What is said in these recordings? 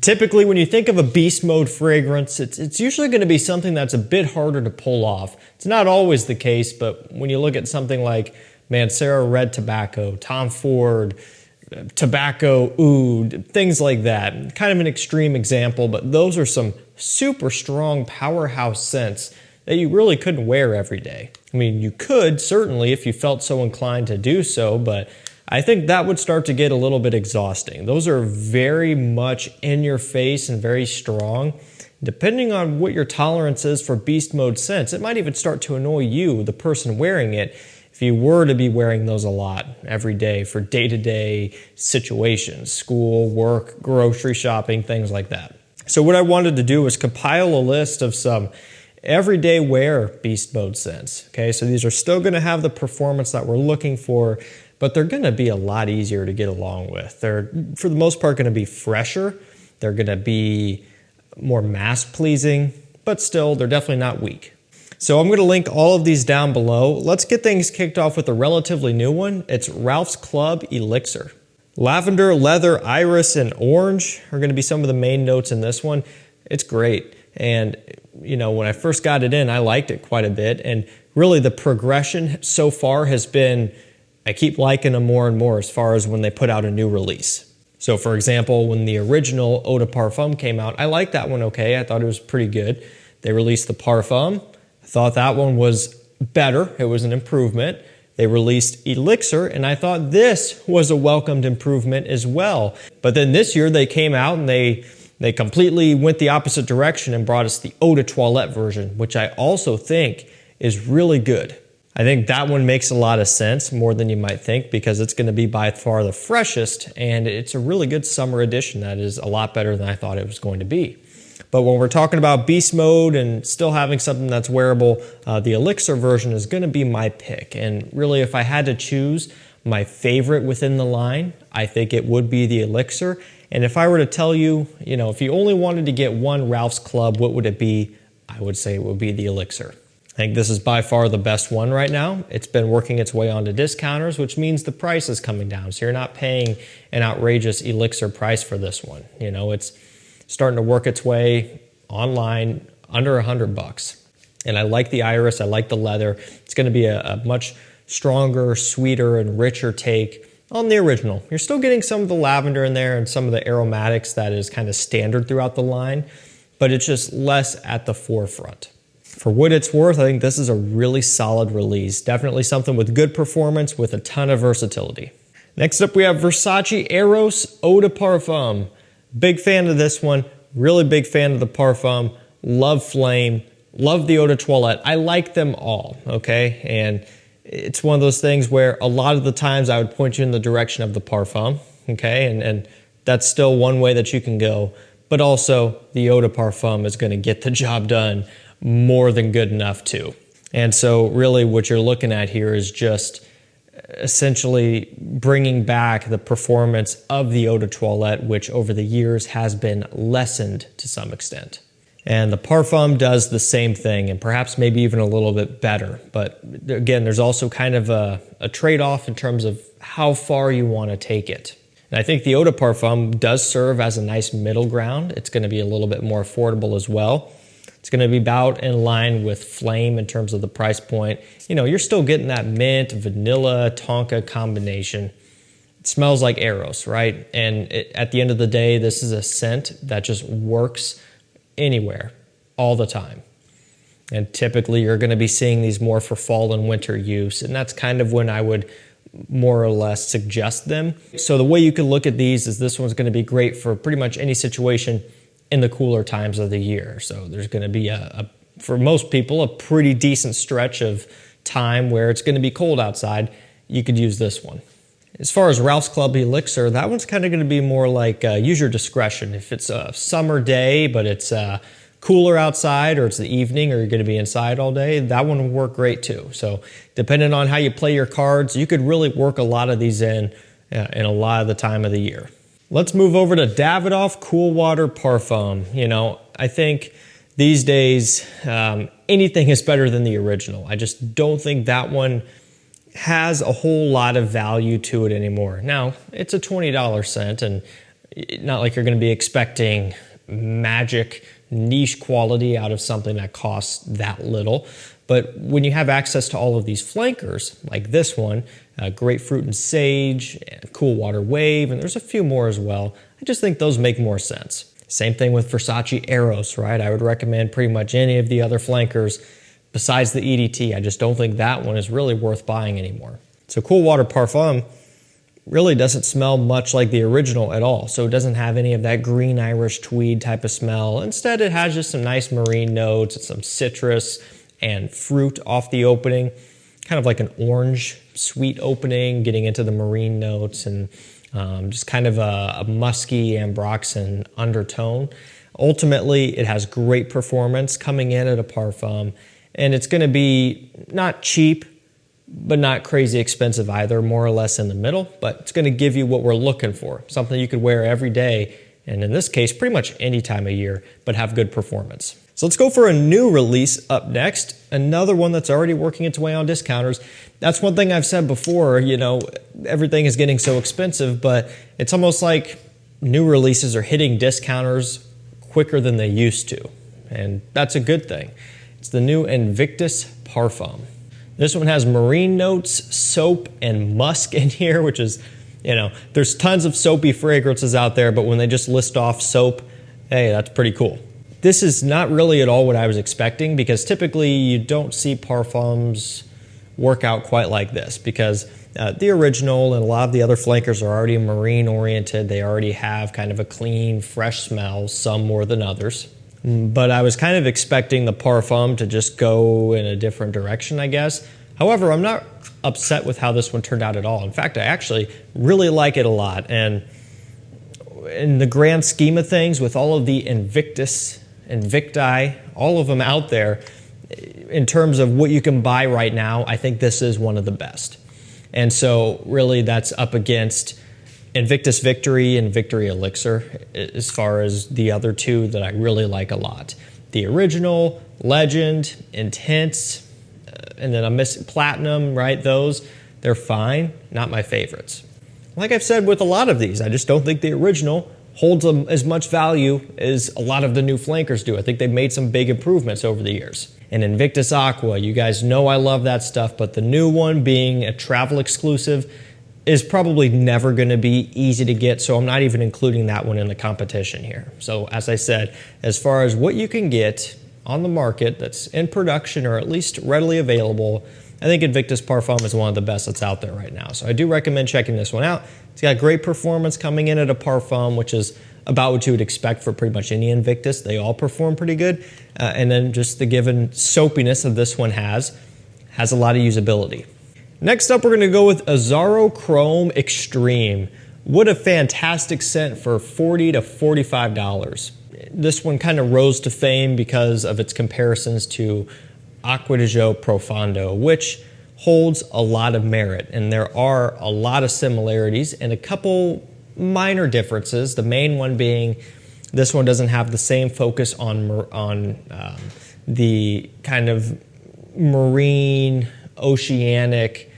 Typically, when you think of a beast mode fragrance, it's usually going to be something that's a bit harder to pull off. It's not always the case, but when you look at something like Mancera Red Tobacco, Tom Ford, Tobacco Oud, things like that. Kind of an extreme example, but those are some super strong powerhouse scents that you really couldn't wear every day. I mean, you could certainly if you felt so inclined to do so, but I think that would start to get a little bit exhausting. Those are very much in your face and very strong. Depending on what your tolerance is for beast mode scents, it might even start to annoy you, the person wearing it, if you were to be wearing those a lot every day for day-to-day situations, school, work, grocery shopping, things like that. So what I wanted to do was compile a list of some everyday wear beast mode scents. Okay, so these are still going to have the performance that we're looking for, but they're going to be a lot easier to get along with. They're, for the most part, going to be fresher. They're going to be more mass-pleasing, but still, they're definitely not weak. So I'm going to link all of these down below. Let's get things kicked off with a relatively new one. It's Ralph's Club Elixir. Lavender, leather, iris, and orange are going to be some of the main notes in this one. It's great. And, you know, when I first got it in, I liked it quite a bit. And really the progression so far has been, I keep liking them more and more as far as when they put out a new release. So for example, when the original Eau de Parfum came out, I liked that one okay. I thought it was pretty good. They released the Parfum. I thought that one was better. It was an improvement. They released Elixir, and I thought this was a welcomed improvement as well. But then this year they came out and they completely went the opposite direction and brought us the Eau de Toilette version, which I also think is really good. I think that one makes a lot of sense, more than you might think, because it's going to be by far the freshest, and it's a really good summer edition that is a lot better than I thought it was going to be. But when we're talking about beast mode and still having something that's wearable, the Elixir version is going to be my pick. And really, if I had to choose my favorite within the line, I think it would be the Elixir. And if I were to tell you, you know, if you only wanted to get one Ralph's Club, what would it be? I would say it would be the Elixir. I think this is by far the best one right now. It's been working its way onto discounters, which means the price is coming down. So you're not paying an outrageous Elixir price for this one. You know, it's starting to work its way online under $100. And I like the iris, I like the leather. It's going to be a much stronger, sweeter, and richer take on the original. You're still getting some of the lavender in there and some of the aromatics that is kind of standard throughout the line, but it's just less at the forefront. For what it's worth, I think this is a really solid release. Definitely something with good performance with a ton of versatility. Next up, we have Versace Eros Eau de Parfum. Big fan of this one. Really big fan of the Parfum. Love Flame. Love the Eau de Toilette. I like them all, okay? And it's one of those things where a lot of the times I would point you in the direction of the Parfum, okay? And that's still one way that you can go. But also, the Eau de Parfum is going to get the job done more than good enough too. And so really what you're looking at here is just essentially bringing back the performance of the Eau de Toilette, which over the years has been lessened to some extent. And the Parfum does the same thing, and perhaps maybe even a little bit better. But again, there's also kind of a trade-off in terms of how far you want to take it. And I think the Eau de Parfum does serve as a nice middle ground. It's going to be a little bit more affordable as well. It's going to be about in line with Flame in terms of the price point. You know, you're still getting that mint, vanilla, tonka combination. It smells like Eros, right? And at the end of the day, this is a scent that just works anywhere, all the time. And typically you're going to be seeing these more for fall and winter use. And that's kind of when I would more or less suggest them. So the way you can look at these is this one's going to be great for pretty much any situation in the cooler times of the year. So there's going to be for most people, a pretty decent stretch of time where it's going to be cold outside. You could use this one. As far as Ralph's Club Elixir, that one's kind of going to be more like use your discretion. If it's a summer day, but it's cooler outside, or it's the evening, or you're going to be inside all day, that one will work great too. So depending on how you play your cards, you could really work a lot of these in a lot of the time of the year. Let's move over to Davidoff Cool Water Parfum. You know, I think these days anything is better than the original. I just don't think that one has a whole lot of value to it anymore. Now, it's a $20 scent, and Not like you're going to be expecting magic niche quality out of something that costs that little. But when you have access to all of these flankers, like this one, grapefruit and sage, cool water wave, and there's a few more as well, I just think those make more sense. Same thing with Versace Eros, right? I would recommend pretty much any of the other flankers besides the EDT. I just don't think that one is really worth buying anymore. So Cool Water Parfum really doesn't smell much like the original at all. So it doesn't have any of that green Irish tweed type of smell. Instead, it has just some nice marine notes and some citrus and fruit off the opening. Kind of like an orange sweet opening, getting into the marine notes and just kind of a musky ambroxan undertone. Ultimately, it has great performance coming in at a parfum, and it's going to be not cheap, but not crazy expensive either, more or less in the middle, but it's going to give you what we're looking for, something you could wear every day, and in this case, pretty much any time of year, but have good performance. So let's go for a new release up next, another one that's already working its way on discounters. That's one thing I've said before, you know, everything is getting so expensive, but it's almost like new releases are hitting discounters quicker than they used to, and that's a good thing. It's the new Invictus Parfum. This one has marine notes, soap, and musk in here, which is, you know, there's tons of soapy fragrances out there, but when they just list off soap, hey, that's pretty cool. This is not really at all what I was expecting, because typically you don't see parfums work out quite like this, because the original and a lot of the other flankers are already marine oriented. They already have kind of a clean, fresh smell, some more than others. But I was kind of expecting the parfum to just go in a different direction, I guess. However, I'm not upset with how this one turned out at all. In fact, I actually really like it a lot. And in the grand scheme of things, with all of the Invicti, all of them out there, in terms of what you can buy right now, I think this is one of the best. And so really that's up against Invictus Victory and Victory Elixir as far as the other two that I really like a lot. The original, Legend, Intense, and then I'm missing Platinum, right? Those, they're fine, not my favorites. Like I've said with a lot of these, I just don't think the original holds as much value as a lot of the new flankers do. I think they've made some big improvements over the years. And Invictus Aqua, you guys know I love that stuff, but the new one being a travel exclusive is probably never going to be easy to get, so I'm not even including that one in the competition here. So as I said, as far as what you can get on the market that's in production or at least readily available, I think Invictus Parfum is one of the best that's out there right now. So I do recommend checking this one out. It's got great performance coming in at a parfum, which is about what you would expect for pretty much any Invictus. They all perform pretty good. And then just the given soapiness of this one has a lot of usability. Next up, we're going to go with Azzaro Chrome Extreme. What a fantastic scent for $40 to $45. This one kind of rose to fame because of its comparisons to Acqua di Gio Profondo, which holds a lot of merit. And there are a lot of similarities and a couple minor differences. The main one being this one doesn't have the same focus on the kind of marine, oceanic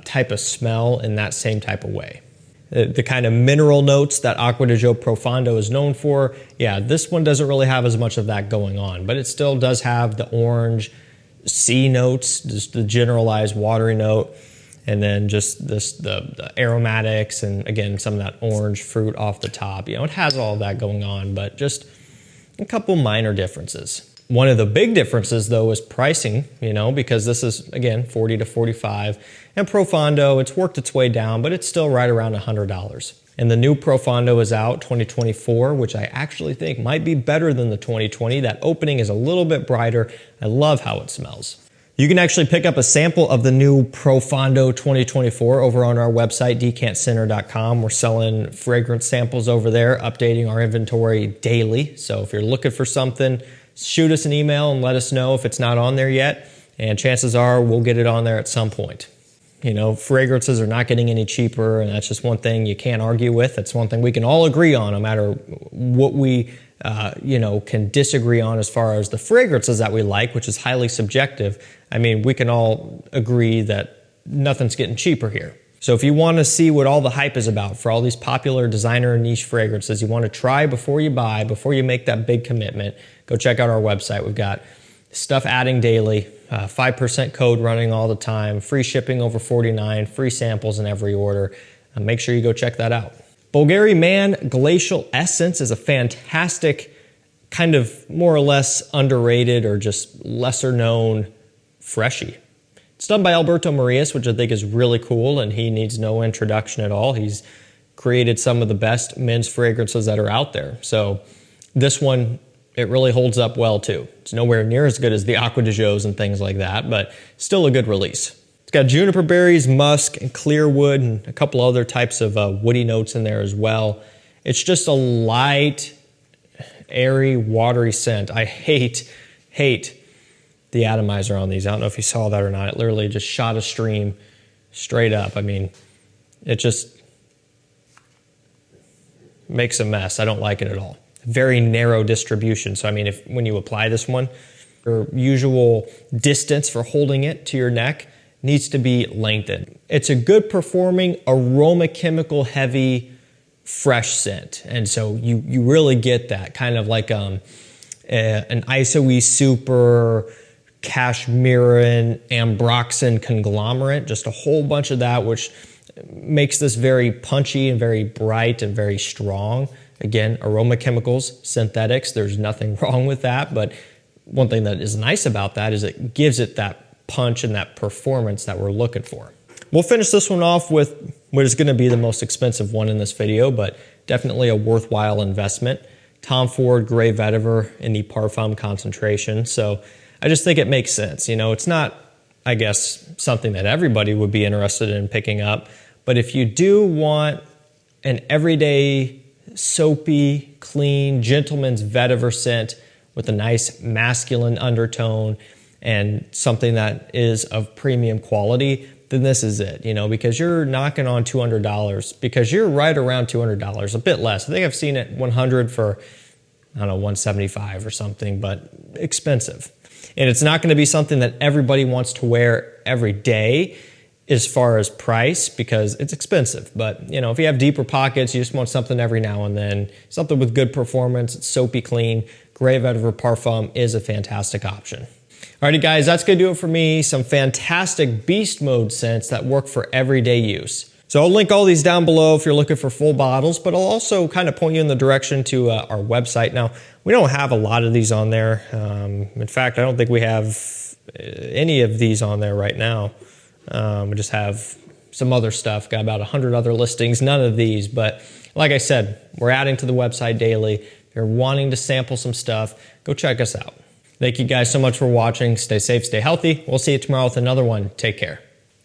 type of smell in that same type of way. The kind of mineral notes that Acqua di Gio Profondo is known for, yeah, this one doesn't really have as much of that going on, but it still does have the orange sea notes, just the generalized watery note, and then just the aromatics, and again, some of that orange fruit off the top. You know, it has all of that going on, but just a couple minor differences. One of the big differences, though, is pricing, you know, because this is, again, $40 to $45. And Profondo, it's worked its way down, but it's still right around $100. And the new Profondo is out 2024, which I actually think might be better than the 2020. That opening is a little bit brighter. I love how it smells. You can actually pick up a sample of the new Profondo 2024 over on our website, decantcenter.com. We're selling fragrance samples over there, updating our inventory daily. So if you're looking for something, shoot us an email and let us know if it's not on there yet, and chances are we'll get it on there at some point. You know, fragrances are not getting any cheaper, and that's just one thing you can't argue with. That's one thing we can all agree on, no matter what we, you know, can disagree on as far as the fragrances that we like, which is highly subjective. I mean, we can all agree that nothing's getting cheaper here. So if you want to see what all the hype is about for all these popular designer and niche fragrances, you want to try before you buy, before you make that big commitment, go check out our website. We've got stuff adding daily, 5% code running all the time, free shipping over 49, free samples in every order. Make sure you go check that out. Bulgari Man Glacial Essence is a fantastic, kind of more or less underrated or just lesser known freshie. It's done by Alberto Marias, which I think is really cool, and he needs no introduction at all. He's created some of the best men's fragrances that are out there. So this one, it really holds up well too. It's nowhere near as good as the Aqua de Jo's and things like that, but still a good release. It's got juniper berries, musk, and clear wood, and a couple other types of woody notes in there as well. It's just a light, airy, watery scent. I hate the atomizer on these. I don't know if you saw that or not. It literally just shot a stream straight up. I mean, it just makes a mess. I don't like it at all. Very narrow distribution. So I mean, when you apply this one, your usual distance for holding it to your neck needs to be lengthened. It's a good performing, aroma chemical heavy, fresh scent. And so you really get that kind of like an ISOE Super, Cashmeran, Ambroxan conglomerate, just a whole bunch of that, which makes this very punchy and very bright and very strong. Again, aroma chemicals, synthetics, there's nothing wrong with that, but one thing that is nice about that is it gives it that punch and that performance that we're looking for. We'll finish this one off with what is going to be the most expensive one in this video, but definitely a worthwhile investment. Tom Ford Grey Vetiver in the Parfum concentration. So I just think it makes sense. You know, it's not, I guess, something that everybody would be interested in picking up, but if you do want an everyday, soapy, clean, gentleman's vetiver scent with a nice masculine undertone and something that is of premium quality, then this is it, you know, because you're knocking on $200, because you're right around $200, a bit less. I think I've seen it 100 for, I don't know, 175 or something, but expensive. And it's not going to be something that everybody wants to wear every day as far as price, because it's expensive. But, you know, if you have deeper pockets, you just want something every now and then, something with good performance, it's soapy clean, Grey Vetiver Parfum is a fantastic option. Alrighty guys, that's going to do it for me. Some fantastic beast mode scents that work for everyday use. So I'll link all these down below if you're looking for full bottles, but I'll also kind of point you in the direction to our website. Now, we don't have a lot of these on there. In fact, I don't think we have any of these on there right now. We just have some other stuff, got about 100 other listings, none of these. But like I said, we're adding to the website daily. If you're wanting to sample some stuff, go check us out. Thank you guys so much for watching. Stay safe, stay healthy. We'll see you tomorrow with another one. Take care.